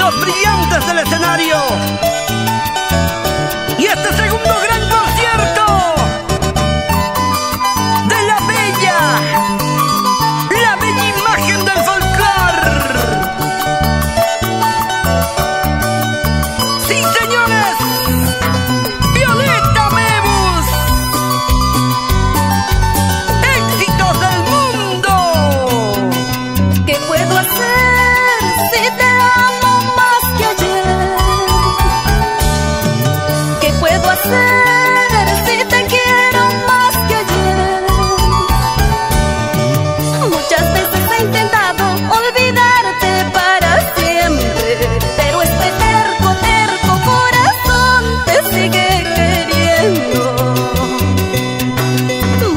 los brillantes del escenario. Y este segundo gran concierto de la bella imagen del folclore. Sí, señores, Violeta Mebus, éxitos del mundo. ¿Qué puedo hacer si te amo más que ayer? ¿Qué puedo hacer si te quiero más que ayer? Muchas veces he intentado olvidarte para siempre, pero este terco, terco corazón te sigue queriendo.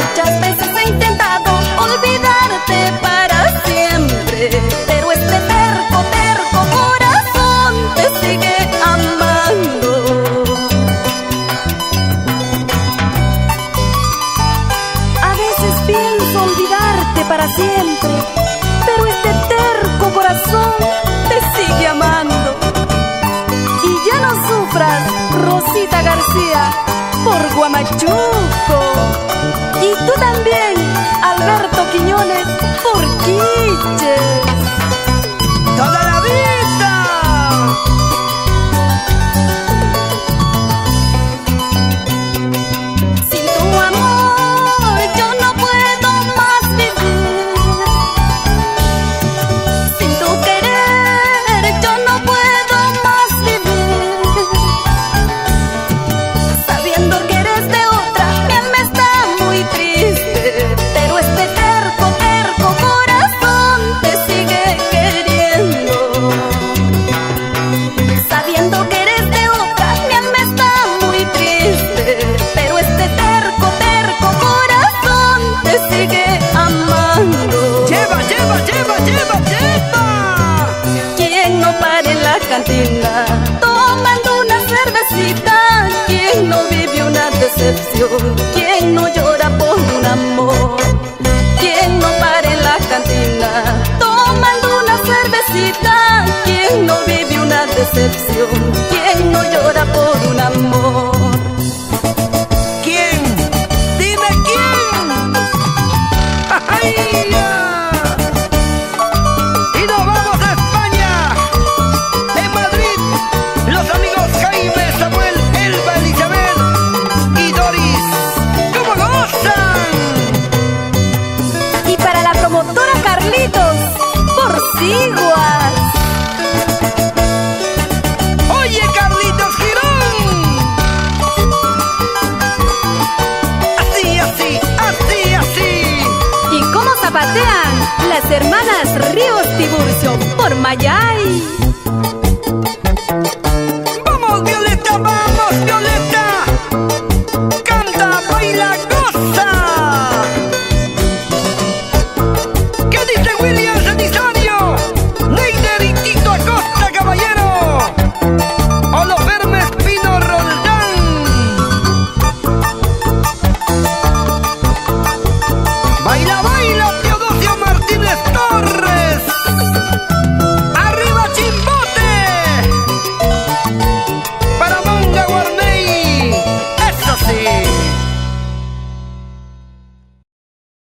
Muchas veces he intentado olvidarte para siempre, pero este terco, terco corazón te sigue amando. A veces pienso olvidarte para siempre, pero este terco corazón te sigue amando. Y ya no sufras, Rosita García, por Guamachuco. Y tú también, Alberto Quiñones, por Quiches. ¡Toda la vida! Sin tu amor yo no puedo más vivir. Sin tu querer yo no puedo más vivir. Sabiendo que eres de otra, mi alma está muy triste, pero este terco, terco corazón te sigue queriendo. Sabiendo que eres de otra, mi alma está muy triste, pero este terco, terco corazón te sigue amando. ¡Lleva, lleva, lleva, lleva, lleva! ¿Quién no para en la cantina tomando una cervecita? ¿Quién no vive una decepción? ¿Quién no llora por un amor? ¿Quién no para en la cantina tomando una cervecita? ¿Quién no vive una decepción? ¿Quién no llora por un amor? ¿Quién? ¡Dime quién! ¡Ay, ya! Y nos vamos a España. En Madrid, los amigos Jaime, Samuel, Elba, Elizabeth y Doris. ¿Cómo gozan? Y para la promotora Carlitos, por Siguas. Oye, Carlitos Girón. Así, así, así, así. ¿Y cómo zapatean las hermanas Ríos Tiburcio por Mayay?